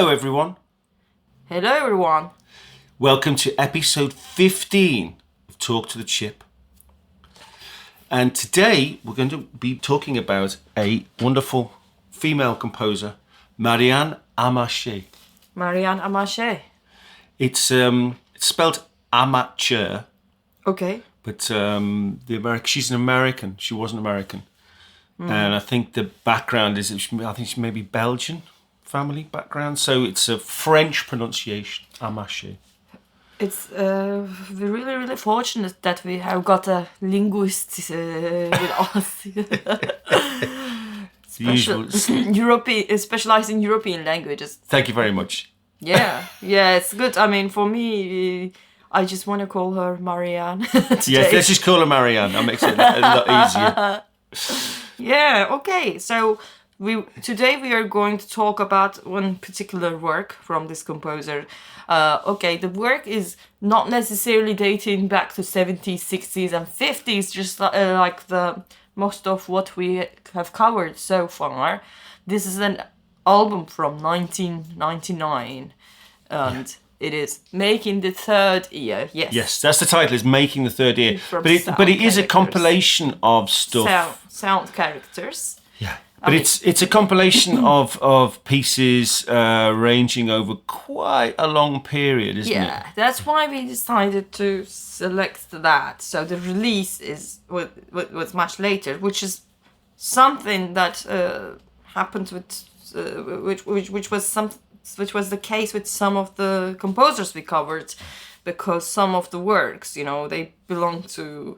Hello everyone. Hello everyone. Welcome to episode 15 of Talk to the Chip. And today we're going to be talking about a wonderful female composer, Maryanne Amacher. Maryanne Amacher. It's spelled amateur, Okay. but she's an American. She was an American. And I think the background is, I think she's maybe Belgian family background. So it's a French pronunciation, Amacher. We're really, really fortunate that we have got a linguist with us. Specialized in European languages. Thank you very much. Yeah, it's good. I mean, for me, I just want to call her Maryanne. Yes, let's just call her Maryanne. That makes it a lot easier. Yeah, okay. So today we are going to talk about one particular work from this composer. The work is not necessarily dating back to 70s, 60s and 50s, just like the most of what we have covered so far. This is an album from 1999 and it is Making the Third Ear. Yes, that's the title, is Making the Third Ear. But it is a compilation of stuff. Sound characters. Yeah. But it's a compilation of pieces ranging over quite a long period, isn't it? Yeah, that's why we decided to select that. So the release was much later, which is something that happened with which was the case with some of the composers we covered, because some of the works, they belong to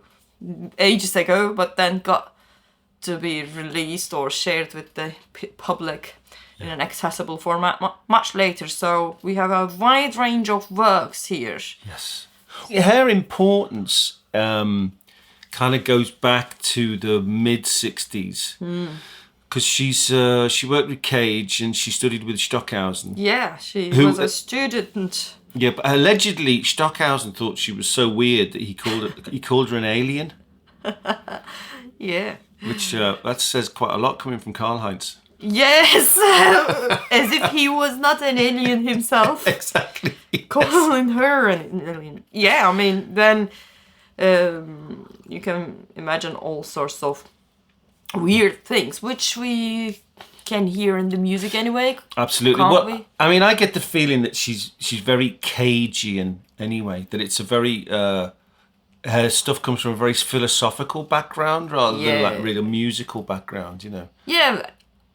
ages ago, but then got to be released or shared with the public in an accessible format much later. So we have a wide range of works here. Yes. Her importance kind of goes back to the mid-60s. Because she worked with Cage and she studied with Stockhausen. Yeah, she was a student. Yeah, but allegedly Stockhausen thought she was so weird that he called her an alien. Yeah. Which that says quite a lot coming from Karl-Heinz. Yes, as if he was not an alien himself. Exactly. Yes. Calling her an alien. Yeah, I mean, then you can imagine all sorts of weird things, which we can hear in the music anyway. Absolutely. Can't we? I mean, I get the feeling that she's very Cagean anyway. That it's a very her stuff comes from a very philosophical background rather than like really a musical background. Yeah,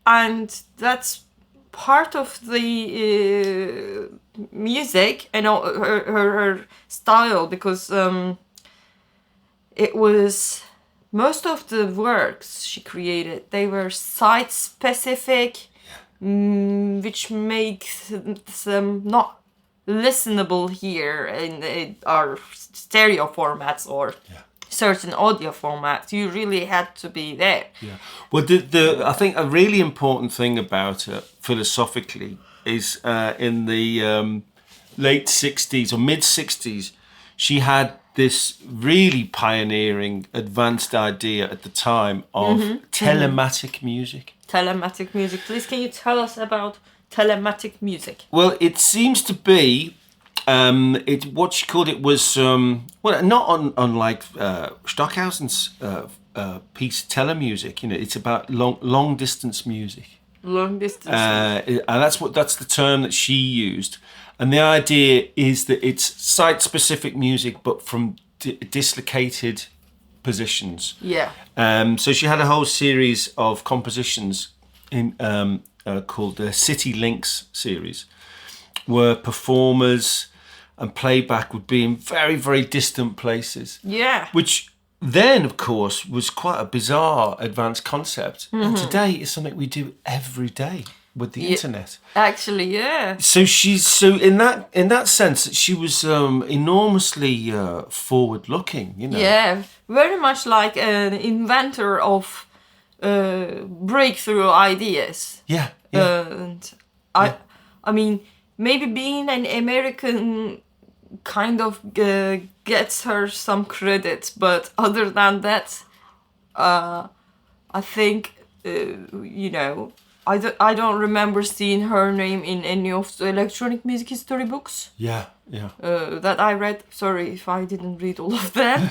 and that's part of the music and her style, because it was. Most of the works she created, they were site-specific, which makes them not listenable here in our stereo formats or certain audio formats. You really had to be there. Yeah. Well, I think a really important thing about it philosophically is in the late 60s or mid-60s, she had this really pioneering, advanced idea at the time of telematic music. Telematic music. Please, can you tell us about telematic music? Well, it seems to be, what she called it was, not unlike Stockhausen's piece Telemusic. It's about long distance music. Long distance. And that's the term that she used. And the idea is that it's site-specific music, but from dislocated positions. Yeah. So she had a whole series of compositions called the City Links series, where performers and playback would be in very, very distant places. Yeah. Which then, of course, was quite a bizarre advanced concept. And today is something we do every day with the internet. Actually, yeah. So in that sense, she was enormously forward-looking, Yeah, very much like an inventor of breakthrough ideas. Yeah. And I mean, maybe being an American kind of gets her some credit, but other than that, I think I don't remember seeing her name in any of the electronic music history books. Yeah. That I read. Sorry if I didn't read all of them.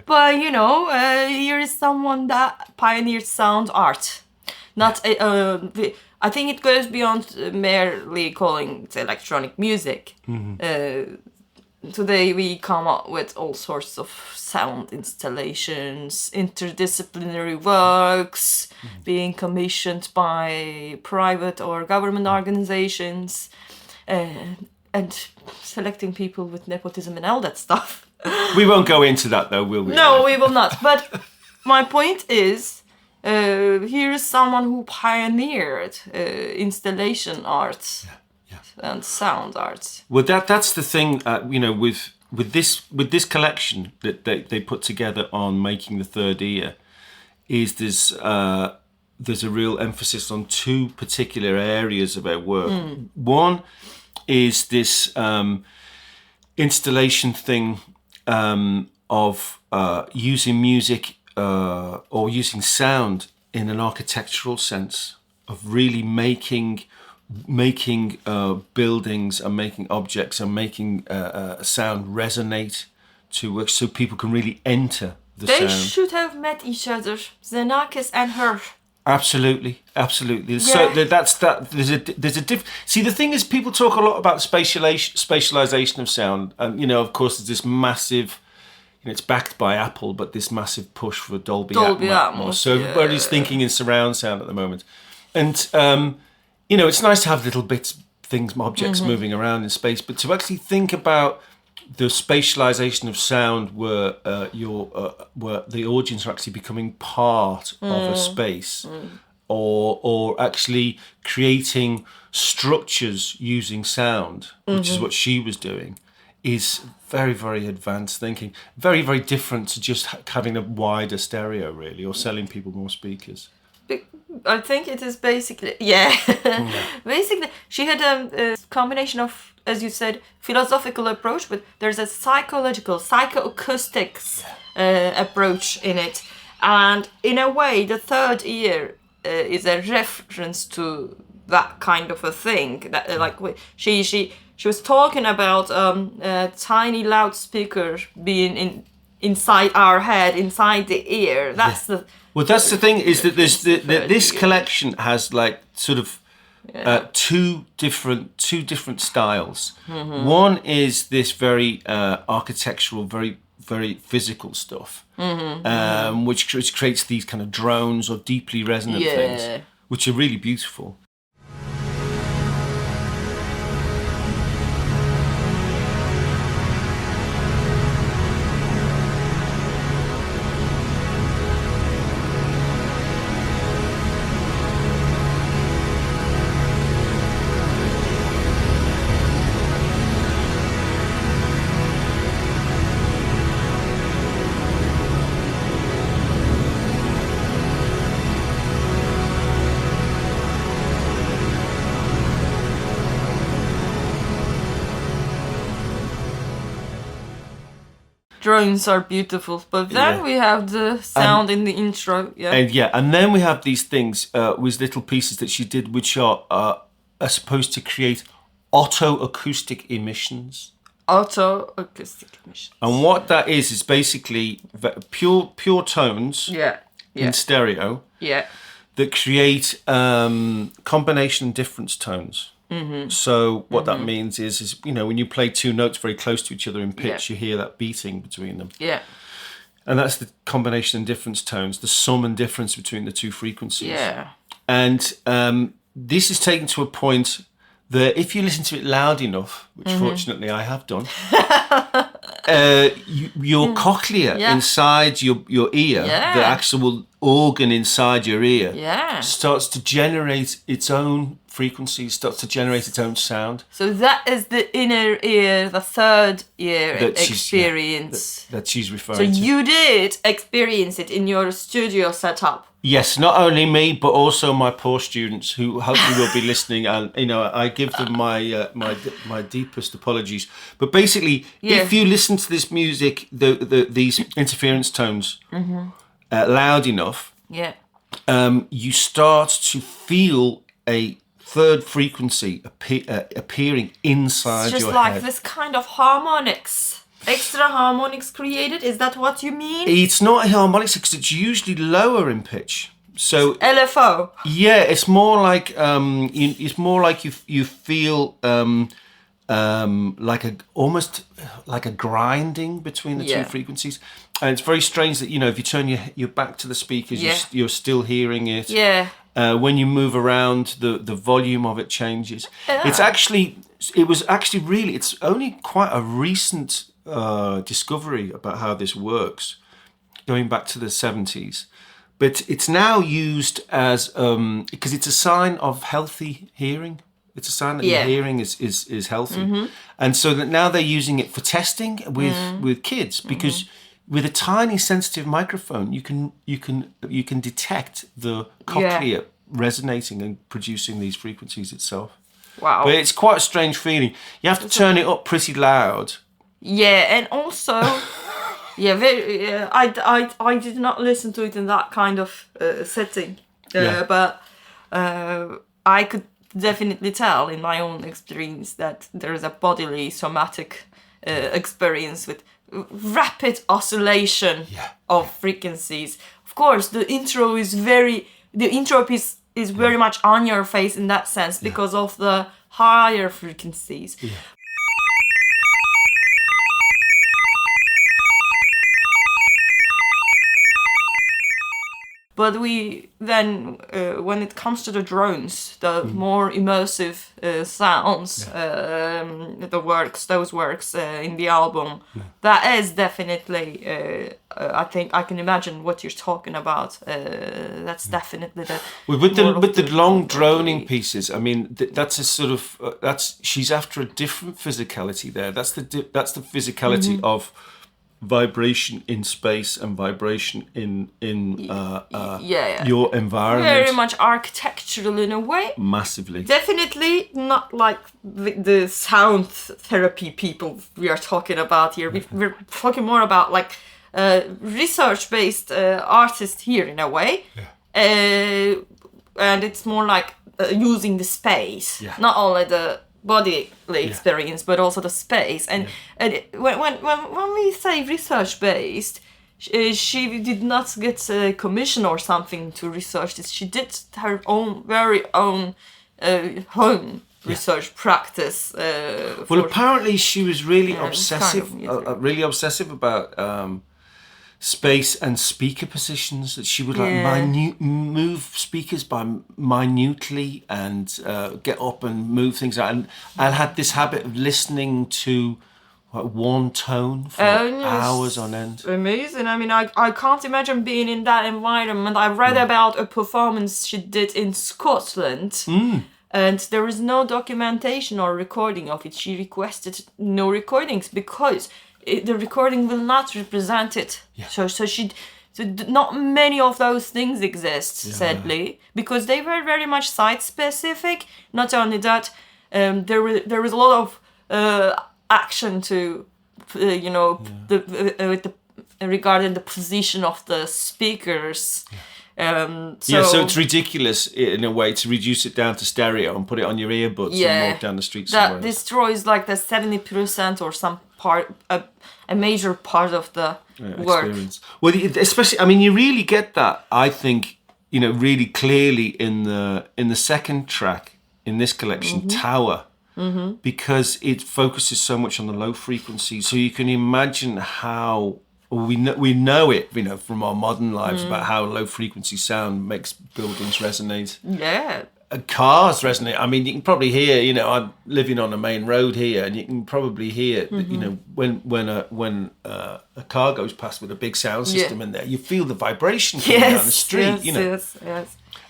But here is someone that pioneered sound art. Not I think it goes beyond merely calling it electronic music. Today we come up with all sorts of sound installations, interdisciplinary works, being commissioned by private or government organizations, and selecting people with nepotism and all that stuff. We won't go into that though, will we? No, we will not. But my point is, here is someone who pioneered installation arts. And sound arts. Well, that's the thing, with this collection that they put together on making the third ear, is there's a real emphasis on two particular areas of our work. One is this installation thing of using music or using sound in an architectural sense, of really making buildings and making objects and making sound resonate to work, so people can really enter the they sound. They should have met each other, Xenakis and her. Absolutely. Yeah. So that's that. There's a diff. See, the thing is, people talk a lot about spatialization of sound, and of course, there's this massive. It's backed by Apple, but this massive push for Dolby Atmos. So everybody's thinking in surround sound at the moment, and. It's nice to have little objects moving around in space, but to actually think about the spatialization of sound where where the audience are actually becoming part of a space, or actually creating structures using sound, which is what she was doing, is very, very advanced thinking. Very, very different to just having a wider stereo, really, or selling people more speakers. I think it is basically, basically she had a combination of, as you said, philosophical approach, but there's a psychoacoustics approach in it. And in a way, the third ear is a reference to that kind of a thing. That she was talking about a tiny loudspeaker being inside our head, inside the ear. That's the... Well, that's the thing, is that there's this collection has two different styles. One is this very architectural, very, very physical stuff, which creates these kind of drones or deeply resonant things, which are really beautiful. Drones are beautiful, but then we have the sound in the intro. And then we have these things with little pieces that she did, which are supposed to create autoacoustic emissions. Autoacoustic emissions. And what that is basically pure tones in stereo that create combination difference tones. So what that means is when you play two notes very close to each other in pitch, you hear that beating between them. Yeah. And that's the combination and difference tones, the sum and difference between the two frequencies. Yeah. And this is taken to a point that if you listen to it loud enough, which fortunately I have done, your cochlea inside your ear, the actual organ inside your ear, starts to generate its own frequencies, starts to generate its own sound. So that is the inner ear, the third ear experience. That she's referring to. So you did experience it in your studio setup. Yes, not only me, but also my poor students who hopefully will be listening, and I give them my my deepest apologies. But basically, if you listen to this music, these interference tones loud enough, you start to feel a third frequency appearing inside It's just your like head. this kind of harmonics, extra harmonics created. Is that what you mean? It's not harmonics because it's usually lower in pitch. So LFO. yeah, it's more like you feel like almost like a grinding between the two frequencies, and it's very strange that if you turn your back to the speakers, you're still hearing it. Yeah. When you move around, the volume of it changes. It's only quite a recent discovery about how this works, going back to the 70s. But it's now used as because it's a sign of healthy hearing. It's a sign that your hearing is healthy, and so that now they're using it for testing with kids because with a tiny sensitive microphone, you can detect the cochlea resonating and producing these frequencies itself. Wow. But it's quite a strange feeling. You have to turn it up pretty loud. Yeah, and also, I did not listen to it in that kind of setting, but I could definitely tell in my own experience that there is a bodily somatic experience with rapid oscillation of frequencies. Of course, the intro is very much on your face in that sense because of the higher frequencies. Yeah. But we then, when it comes to the drones, the more immersive sounds, those works in the album, that is definitely, I think I can imagine what you're talking about. That's definitely the with the long droning pieces. I mean, that's a sort of she's after a different physicality there. That's the physicality of vibration in space and vibration in your environment. Very much architectural in a way. Massively. Definitely not like the sound therapy people we are talking about here. We're talking more about like research-based artists here in a way. Yeah. And it's more like using the space, not only the bodily experience, but also the space. And when we say research based, she did not get a commission or something to research this. She did her very own home research practice. Apparently she was really obsessive about space and speaker positions. That she would move speakers by minutely and get up and move things out, and had this habit of listening to one tone for hours on end. Amazing. I mean, I can't imagine being in that environment. I read about a performance she did in Scotland. And there is no documentation or recording of it. She requested no recordings because the recording will not represent it. Yeah. So not many of those things exist, sadly, because they were very much site specific. Not only that, there was a lot of action to, regarding the position of the speakers. So it's ridiculous in a way to reduce it down to stereo and put it on your earbuds and walk down the street somewhere. That destroys like the 70% or some part, a major part of the work. Experience. Well, especially, I mean, you really get that, I think, really clearly in the second track in this collection, Tower, because it focuses so much on the low frequency. So you can imagine how we know it, from our modern lives about how low frequency sound makes buildings resonate. Yeah. Cars resonate. I mean, you can probably hear, I'm living on a main road here, and you can probably hear, when a car goes past with a big sound system in there, you feel the vibration coming down the street, Yes.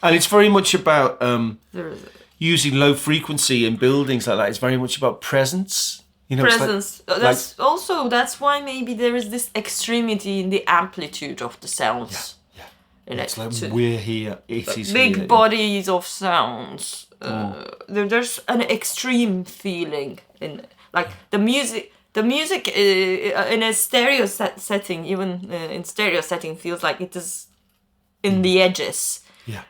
And it's very much about using low frequency in buildings like that. It's very much about presence. Presence. That's why maybe there is this extremity in the amplitude of the sounds. It's like we're here, it is big here. Bodies of sounds. There's an extreme feeling in like the music. The music in a stereo setting, even in stereo setting, feels like it is in the edges.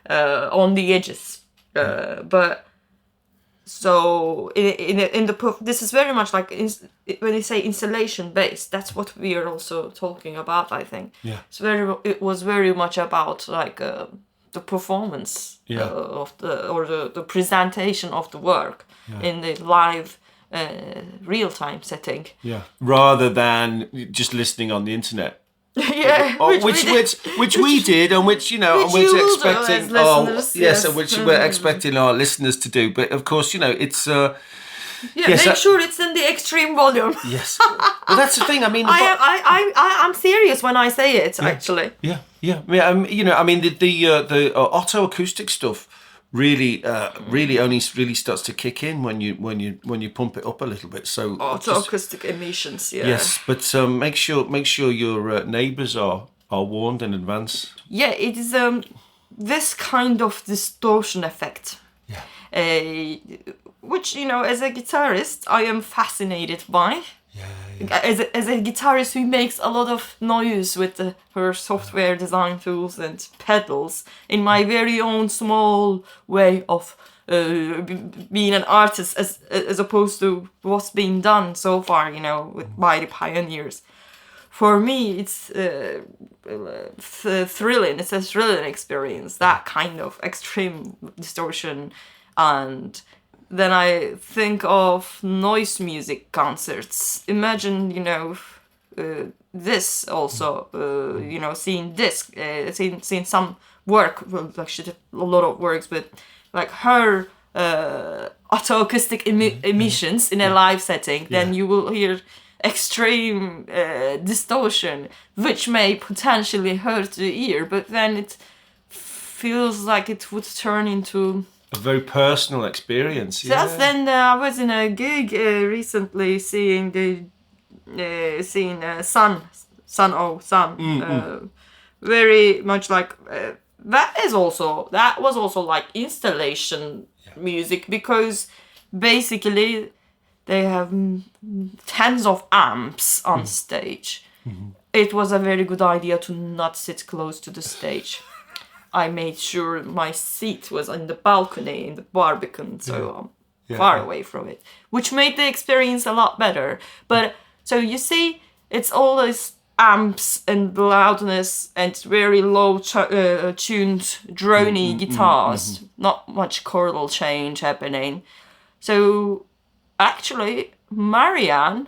on the edges. But so this is very much like when they say installation based. That's what we are also talking about. I think. Yeah. It was very much about like the performance of the presentation of the work in the live real time setting. Yeah. Rather than just listening on the internet. Yeah, which we did, and which and which expecting and which we're expecting our listeners to do. But of course, it's make sure it's in the extreme volume. Yes, well, that's the thing. I mean, I'm serious when I say it. Actually, yeah. The auto acoustic stuff really only really starts to kick in when you pump it up a little bit. So acoustic emissions, Yes, but make sure your neighbours are warned in advance. Yeah, it is this kind of distortion effect. Yeah. Which as a guitarist, I am fascinated by. Yeah. As a guitarist who makes a lot of noise with her software design tools and pedals in my very own small way of being an artist, as opposed to what's been done so far, by the pioneers. For me, it's thrilling. It's a thrilling experience. That kind of extreme distortion. And then I think of noise music concerts. Imagine, this also, seeing this, seeing some work, well, actually a lot of works, but like her auto-acoustic emissions in a live setting, then you will hear extreme distortion, which may potentially hurt the ear, but then it feels like it would turn into a very personal experience. Just then, I was in a gig recently, seeing Sun. Very much like that was also like installation music, because basically they have tens of amps on stage. Mm-hmm. It was a very good idea to not sit close to the stage. I made sure my seat was on the balcony in the Barbican, so far away from it, which made the experience a lot better. But so you see, it's all these amps and loudness and very low tuned, drony guitars, not much chordal change happening. So actually, Maryanne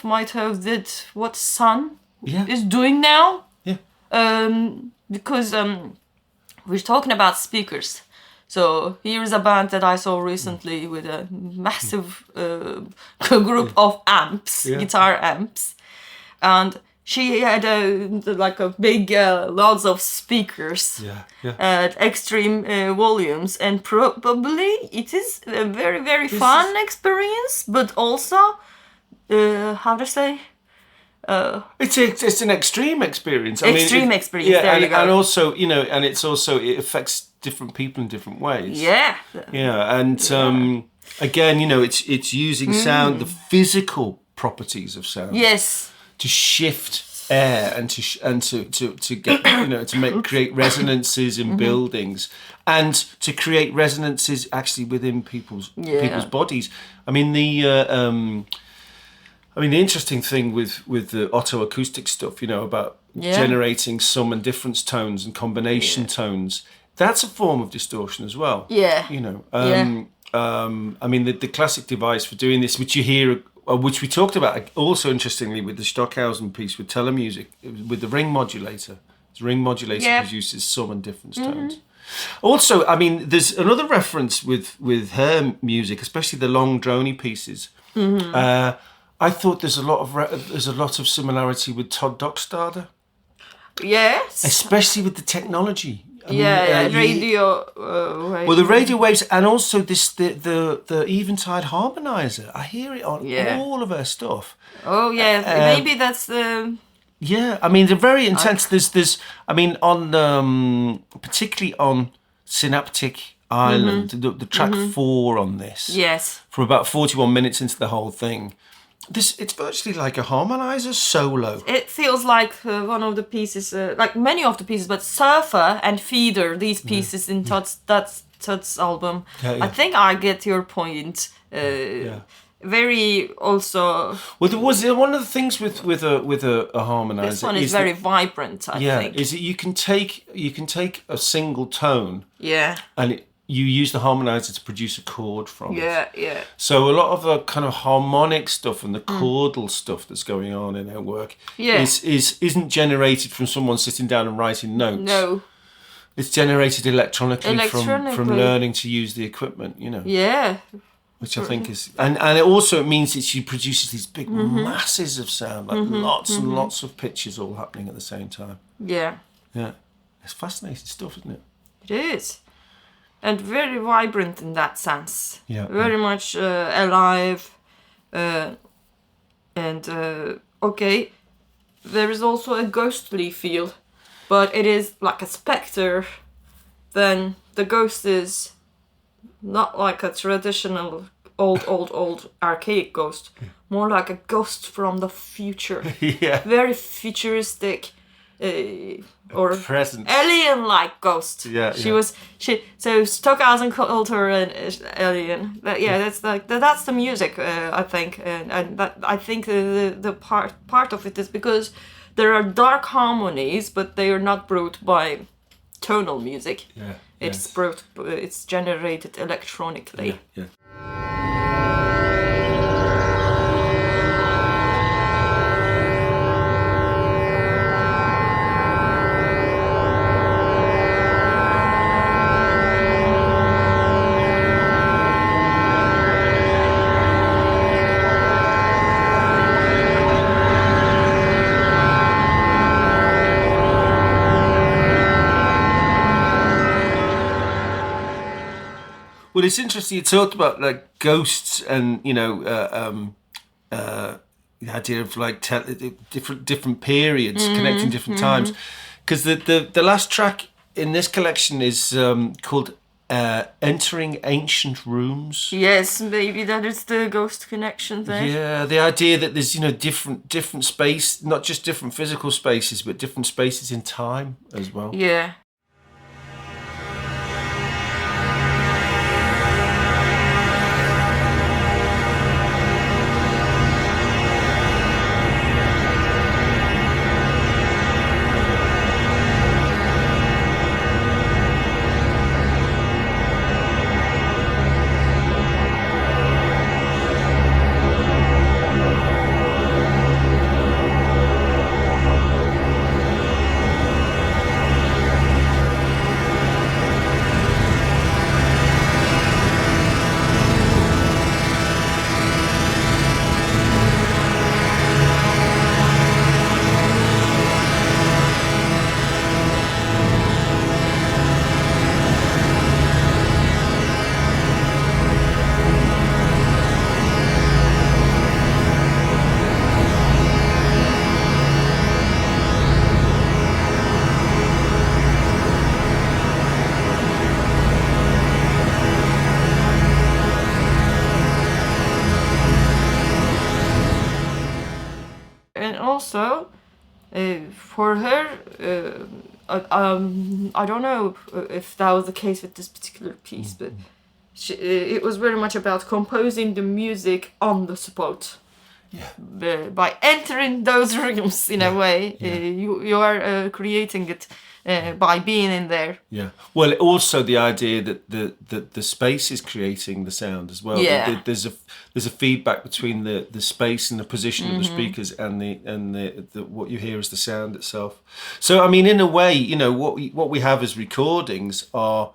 might have did what Sun is doing now. Because we're talking about speakers. So here's a band that I saw recently with a massive group of amps, guitar amps, and she had a big lots of speakers at extreme volumes, and probably it is a very, very fun experience, but also how to say. It's an extreme experience. Experience. There you go. And also, and it affects different people in different ways. Yeah. Yeah, and again, it's using sound, the physical properties of sound. Yes. To shift air and to get to create resonances in buildings, and to create resonances actually within people's bodies. The interesting thing with the auto-acoustic stuff, about generating sum and difference tones and combination tones, that's a form of distortion as well. Yeah. The classic device for doing this, which you hear, which we talked about also interestingly with the Stockhausen piece with Telemusic, with the ring modulator. The ring modulator produces sum and difference tones. Also, there's another reference with her music, especially the long drony pieces. I thought there's a lot of similarity with Todd Dockstader. Yes. Especially with the technology. Radio. Well, the radio waves, and also the Eventide harmonizer. I hear it on all of her stuff. Oh yeah, maybe that's the. Yeah, they're very intense. There's on particularly on Synaptic Island, the track 4 on this. Yes. For about 41 minutes into the whole thing. it's virtually like a harmonizer solo. It feels like one of the pieces, like many of the pieces, but Surfer and Feeder, these pieces in Todd's album. Yeah. I think I get your point. Very also. Well, there was one of the things with a harmonizer. This one is very vibrant. I think. Is that you can take a single tone. Yeah. And you use the harmonizer to produce a chord from it. Yeah. So a lot of the kind of harmonic stuff and the chordal stuff that's going on in our work isn't generated from someone sitting down and writing notes. No. It's generated electronically. From learning to use the equipment, Yeah. Which I think is... And it means that she produces these big masses of sound, like lots and lots of pitches all happening at the same time. Yeah. Yeah. It's fascinating stuff, isn't it? It is. And very vibrant in that sense. Yeah. Very much alive. Okay, there is also a ghostly feel, but it is like a spectre. Then the ghost is not like a traditional old archaic ghost, more like a ghost from the future. Yeah. Very futuristic. Or presence, alien-like ghost. So Stockhausen called her an alien. But that's the music. I think, and that I think the part of it is because there are dark harmonies, but they are not brought by tonal music. Yeah, it's brought. It's generated electronically. Yeah. Well, it's interesting. You talked about like ghosts, and the idea of like different periods connecting different times. Because the last track in this collection is called "Entering Ancient Rooms." Yes, maybe that is the ghost connection there. Yeah, the idea that there's different space, not just different physical spaces, but different spaces in time as well. Yeah. Also, for her, I don't know if that was the case with this particular piece, but it was very much about composing the music on the spot. Yeah. By entering those rooms in a way, you are creating it by being in there. Yeah. Well, also the idea that the space is creating the sound as well. Yeah. There's a feedback between the space and the position of the speakers and the what you hear as the sound itself. So I mean, in a way, what we have as recordings are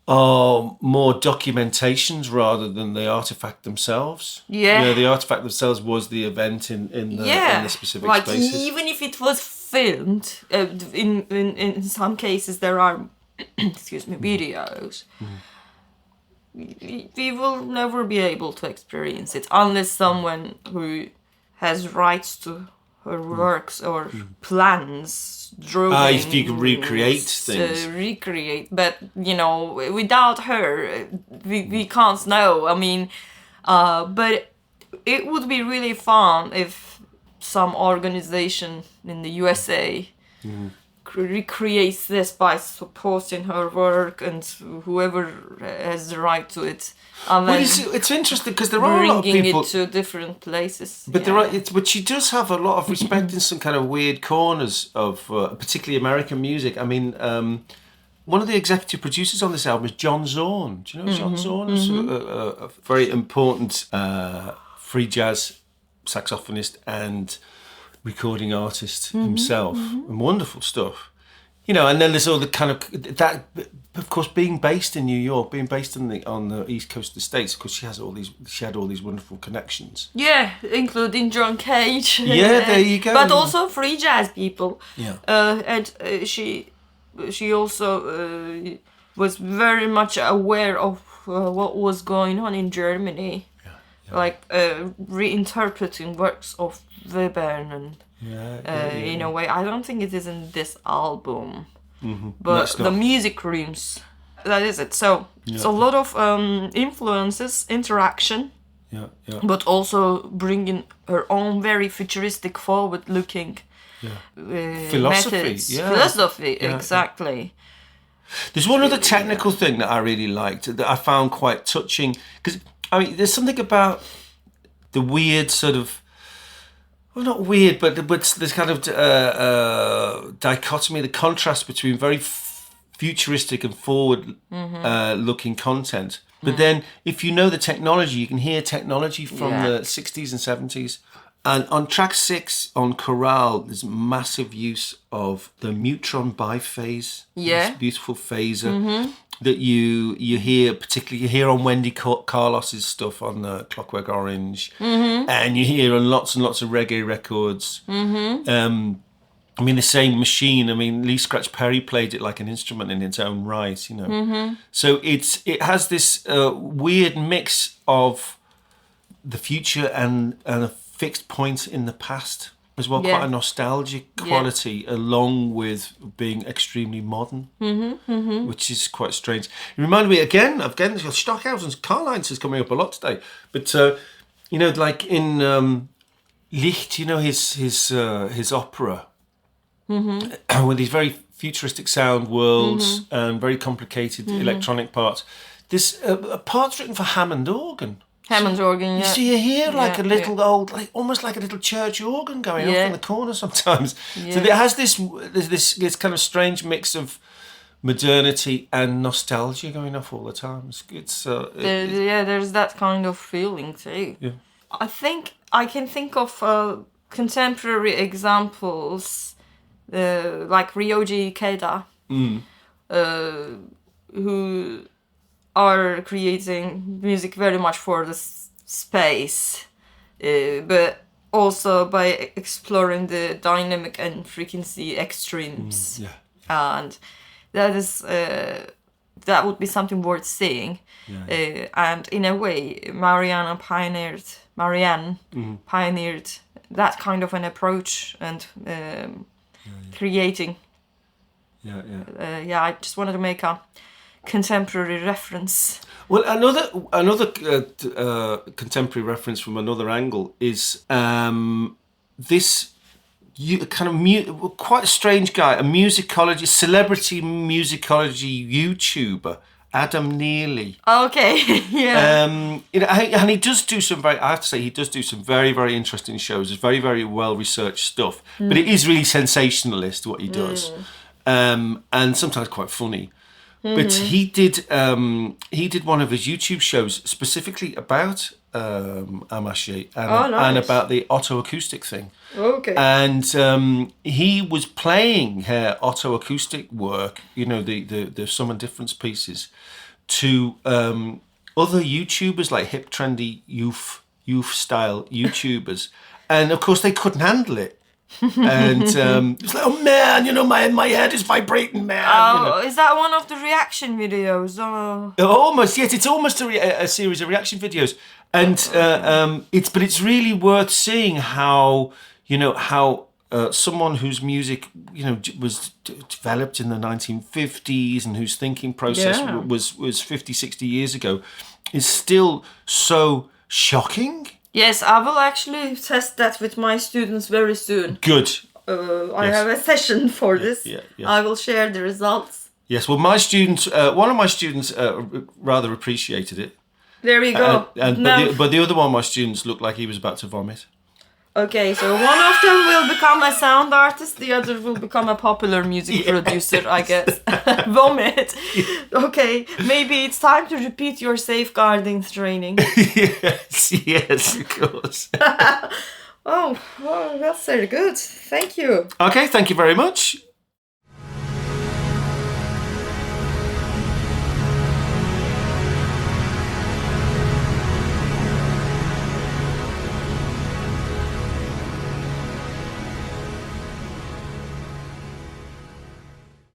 more documentations rather than the artifact themselves. Yeah. The artifact themselves was the event in the specific spaces. Even if it was filmed, in some cases there are videos. We will never be able to experience it unless someone who has rights to her works or plans, drawings. If you can recreate things. But without her, we can't know. I mean, but it would be really fun if some organization in the USA recreates this by supporting her work and whoever has the right to it. And Well, then it's interesting because there are a lot of bringing people, it to different places. but but she does have a lot of respect in some kind of weird corners of particularly American music. I mean, one of the executive producers on this album is John Zorn. Do you know John Zorn? Is a very important free jazz saxophonist and recording artist himself, and wonderful stuff. You know, and then there's all the kind of that. Of course, being based in New York, being based on the East Coast of the States, of course, she had all these wonderful connections. Yeah, including John Cage. Yeah, there you go. But also free jazz people. Yeah. And she also was very much aware of what was going on in Germany. Like reinterpreting works of Webern and in a way. I don't think it is in this album, but the music rooms. That is it. So it's a lot of influences, interaction, but also bringing her own very futuristic, forward-looking philosophy. methods. Philosophy, exactly. There's one other technical thing that I really liked that I found quite touching because. I mean, there's something about the weird sort of, well, not weird, but there's kind of dichotomy, the contrast between very futuristic and forward-looking content. But then, if you know the technology, you can hear technology from the 60s and 70s. And on track 6, on Chorale, there's massive use of the Mutron biphase. This beautiful phaser that you hear, particularly you hear on Wendy Carlos's stuff on the Clockwork Orange. And you hear on lots and lots of reggae records. I mean, the same machine. I mean, Lee Scratch Perry played it like an instrument in its own right, you know. So it has this weird mix of the future and a fixed point in the past as well, quite a nostalgic quality along with being extremely modern, which is quite strange. It reminded me again Stockhausen's Karlheinz is coming up a lot today, but you know, like in Licht, you know, his opera with these very futuristic sound worlds and very complicated electronic parts. There's parts written for Hammond organ. Hammond organ, So you hear like a little old, like almost like a little church organ going off in the corner sometimes. So it has this kind of strange mix of modernity and nostalgia going off all the time. There's that kind of feeling too. Yeah. I think I can think of contemporary examples like Ryoji Ikeda, who are creating music very much for the space, but also by exploring the dynamic and frequency extremes. And that is that would be something worth seeing. And in a way, Maryanne pioneered that kind of an approach and creating. I just wanted to make a contemporary reference. Well, another contemporary reference from another angle is this quite a strange guy, a musicologist, celebrity musicology YouTuber, Adam Neely. Okay, you know, and he does do some I have to say, he does do some very, very interesting shows. It's very, very well researched stuff, but it is really sensationalist what he does, and sometimes quite funny. But he did one of his YouTube shows specifically about Amacher and about the autoacoustic thing. Okay. And he was playing her autoacoustic work, you know, the sum and difference pieces, to other YouTubers, like hip, trendy, youth style YouTubers. And of course they couldn't handle it. And it's like, oh man, you know, my head is vibrating, man. Oh, you know. Is that one of the reaction videos? Oh. Almost, yes. It's almost a series of reaction videos, and it's really worth seeing how someone whose music, you know, was developed in the 1950s and whose thinking process was 50, 60 years ago, is still so shocking Yes, I will actually test that with my students very soon. Good. I have a session for this. yeah. I will share the results. Yes, well, my students, one of my students rather appreciated it. There we go. But the other one of my students looked like he was about to vomit. Okay, so one of them will become a sound artist, the other will become a popular music producer, I guess. Vomit. Okay, maybe it's time to repeat your safeguarding training. yes, of course. Oh, that's very good. Thank you. Okay, thank you very much.